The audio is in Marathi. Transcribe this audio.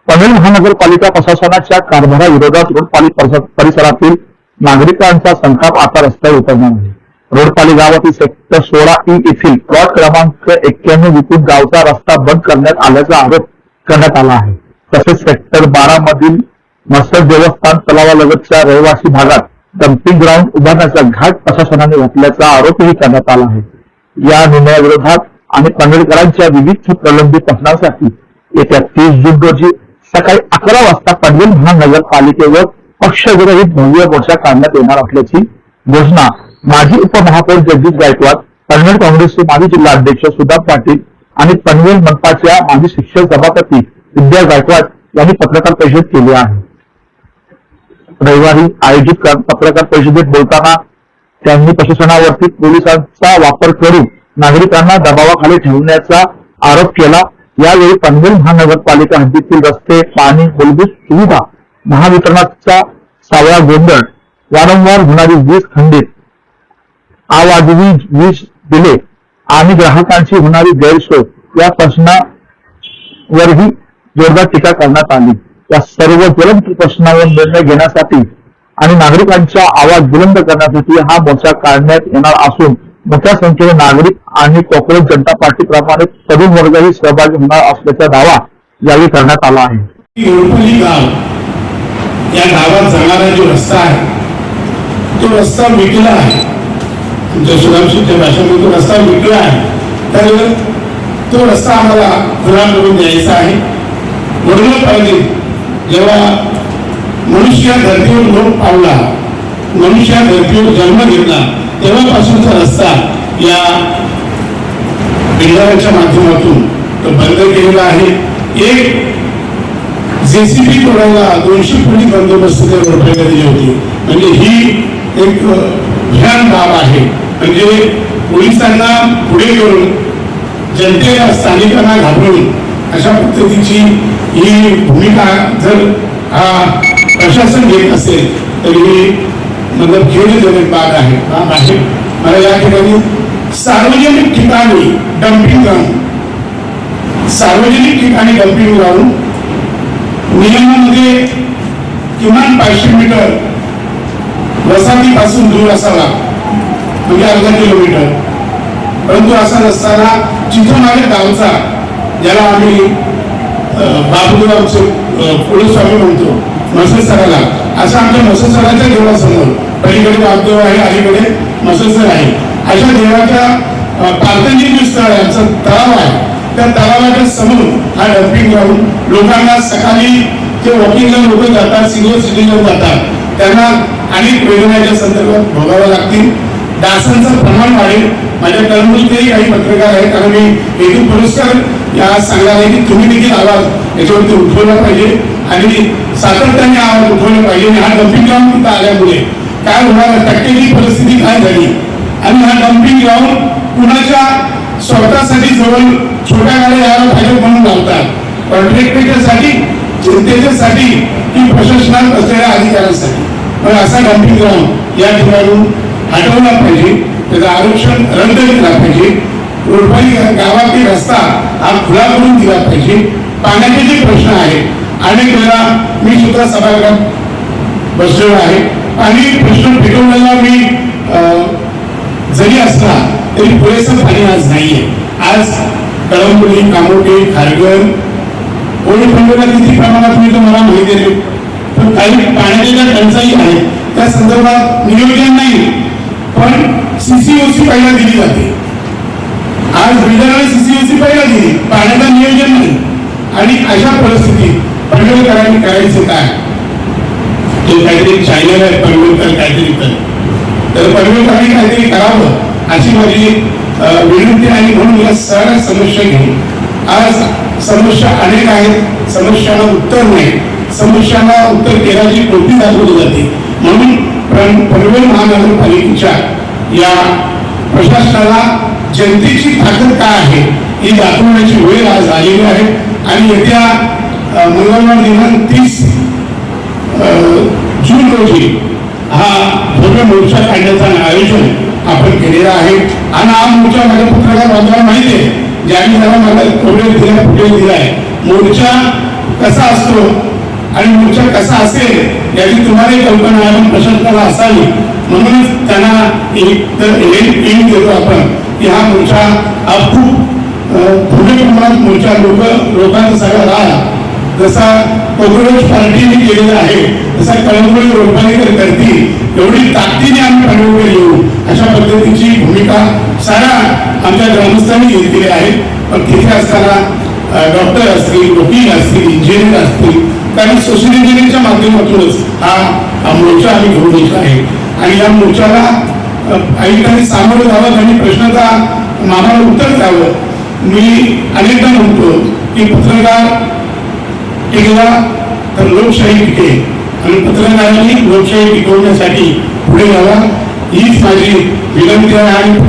पनवेल महानगरपालिका प्रशासनाच्या कारभाराविरोधात रोडपाली परिसरातील नागरिकांचा संताप आता रस्त्यावर उतरणार आहे. रोडपाली गावातील सेक्टर 16E येथील प्लॉट क्रमांक 91 विकून गावचा रस्ता बंद करण्यात आल्याचा आरोप करण्यात आला आहे. तसेच सेक्टर 12 मधील मसद देवस्थान तलावालगतच्या रहिवासी भागात डम्पिंग ग्राउंड उभारण्याचा घाट प्रशासनाने घातल्याचा आरोपही करण्यात आला आहे. या निर्णयाविरोधात आणि पनवेलकरांच्या विविध प्रलंबित प्रश्नांसाठी येत्या 30 जून रोजी सकाळी 11 वाजता पनवेल महानगरपालिकेवर पक्षविरहित भव्य मोर्चा काढण्यात येणार असल्याची घोषणा माजी उपमहापौर जगदीश गायकवाड, पनवेल काँग्रेसचे माजी जिल्हाध्यक्ष सुदाम पाटील आणि पनवेल मनपाच्या माजी शिक्षक सभापती विद्या गायकवाड यांनी पत्रकार परिषदेत केली आहे. रविवारी आयोजित पत्रकार परिषदेत बोलताना त्यांनी प्रशासनावरती पोलिसांचा वापर करून नागरिकांना दबावाखाली ठेवण्याचा आरोप केला. यावेळी पनवेल महानगरपालिका हद्दीतील रस्ते, पाणी, मूलभूत सुविधा, महावितरणाचा सावळा गोंधळ, वारंवार होणारी वीज खंडित, अवाजवी वीज बिले आणि ग्राहकांची होणारी गैरसोय या प्रश्नावरही जोरदार टीका करण्यात आली. या सर्व ज्वलंत प्रश्नावर निर्णय घेण्यासाठी आणि नागरिकांचा आवाज बुलंद करण्यासाठी हा मोर्चा काढण्यात येणार असून मोठ्या संख्येने नागरिक आणि काँग्रेस जनता पार्टी प्रमाणे तरुण वर्गही सहभागी होणार असल्याचा दावा यावेळी करण्यात आला आहे. रोडपाली गाव या गावात जाणारा जो रस्ता आहे तो रस्ता विकला आहे. सुधामशीच्या भाषेमध्ये तो रस्ता विकला आहे. तर तो रस्ता आम्हाला खुला करून द्यायचा आहे. म्हणून पाहिजे जेव्हा मनुष्य धर्तीवर लोक पावला, मनुष्य धर्तीवर जन्म घेतला तेव्हापासूनचा रस्ता या बिल्डरांच्या माध्यमातून तो बंद केलेला आहे. एक जेसीबी तोडायला 200 कोटी बंदोबस्त रोडपाली दिली होती. म्हणजे ही एक भयान बाब आहे. म्हणजे पोलिसांना पुढे घेऊन जनतेला, स्थानिकांना घाबरून अशा पद्धतीची ही भूमिका जर हा प्रशासन घेत असेल तर ही मतलब खेदजनक बाब आहे. मला या ठिकाणी सार्वजनिक ठिकाणी डम्पिंग ग्राउंड, सार्वजनिक ठिकाणी डम्पिंग ग्राउंड नियमामध्ये किमान 500 मीटर वसाहतीपासून दूर असावा, म्हणजे अर्धा किलोमीटर. परंतु असा नसताना जिथून माझ्या गावचा, ज्याला आम्ही बाबूरावचे कुलस्वामी म्हणतो, मसेसराला, असं आमच्या मसेसराच्या देवासमोर पलीकडे बाबदेव आहे, अलीकडे मसेसर आहे, अशा देवाच्या प्रार्थनिक स्थळ आहे, आमचा तलाव आहे. त्या तलावाच्या समोर हा डम्पिंग ग्राउंड लोकांना सकाळी जे वॉकिंगला लोक जातात, सिनियर सिटीजन जातात, त्यांना अनेक वेदनाच्या संदर्भात भोगाव्या लागतील. डासांचं प्रमाण वाढेल. माझ्या कर्मचारी काही पत्रकार आहेत आणि मी हेतू पुरस्कार या सांगणार आहे की तुम्ही देखील आवाज याच्यावरती उठवला पाहिजे आणि सातत्याने आवाज उठवला पाहिजे. आणि हा डम्पिंग ग्राउंड तिथं आल्यामुळे काय होणार, टक्केची परिस्थिती काय झाली आणि हा डम्पिंग ग्राउंड कुणाच्या स्वतःसाठी जवळ छोट्या गाड्या यायला पाहिजे म्हणून लावतात, कॉन्ट्रॅक्टरसाठी, जनतेच्यासाठी की प्रशासनात असलेल्या अधिकाऱ्यांसाठी. पण असा डम्पिंग ग्राउंड या ठिकाणी हटवला पाहिजे, त्याचं आरक्षण रद्द केला पाहिजे. रोडपाली गावातील रस्ता हा खुला करून दिला पाहिजे. पाण्याचे जे प्रश्न आहेत, अनेक वेळा मी सुद्धा सभागृहात बसलेलो आहे आणि प्रश्न पेटवलेला मी जरी असला तरी पुरेसं पाणी आज नाहीये. आज कळंबोली, कामोटे, खारघर, ओळखंडोला किती प्रमाणात मी तुम्हाला माहिती आहे. पण काही पाण्याच्या ज्या टंचाई आहेत त्या संदर्भात नियोजन नाही, पण सीसीओसी पहिला दिली जाते. आज बिल्डरांनी सीसीओसी पहिला दिली, पाण्याचं नियोजन नाही. आणि अशा परिस्थितीत पनवेलकरांनी करायचं काय? तो काहीतरी चायनल आहे, पनवेलकर काहीतरी तर पनवेलकरांनी काहीतरी करावं अशी माझी विनंती आहे. म्हणून या सगळ्या समस्या घेऊन आज समस्या अनेक आहेत, समस्यांना उत्तर नाही, समस्यांना उत्तर देण्याची कोणती दाखवली जाते. म्हणून पनवेल महानगरपालिकेच्या या प्रशासनाला जनतेची ताकद काय आहे ही दाखवण्याची वेळ आज आलेली आहे. आणि येत्या मंगळवार दिनांक 30 जून रोजी हा भव्य मोर्चा काढण्याचं आयोजन आपण केलेलं आहे. आणि हा मोर्चा माझ्या पत्रकार बांधवांना माहिती आहे, ज्यांनी मला फुटेज दिलाय. मोर्चा कसा असतो आणि मोर्चा कसा असेल याची तुम्हाला कल्पना आहे, पण प्रशासनाला असावी. म्हणूनच त्यांना एक देतो आपण की हा मोर्चा हा खूप थोड्या प्रमाणात मोर्चा लोकांचा सगळा राहा जसा कॉंग्रेस पार्टीने केलेला आहे तसा कळंबोली रोडपालीकर करतील एवढी ताकदीने आम्ही पाठवून येऊ अशा पद्धतीची भूमिका साऱ्या आमच्या ग्रामस्थांनी घेतलेली आहे. पण तिथे असताना डॉक्टर असतील, वकील असतील, इंजिनियर असतील, कारण सोशल इंजिनिअरिंगच्या माध्यमातूनच हा मोर्चा आम्ही घेऊन येत आहे. आणि या मोर्चाला ऐकाने सामोरं जावं आणि प्रश्नाचा आम्हाला उत्तर द्यावं. मी अनेकदा म्हणतो की पत्रकार टिकला तर लोकशाही टिकेल आणि पत्रकारांनी लोकशाही टिकवण्यासाठी पुढे यावा हीच माझी विनंती आहे. आणि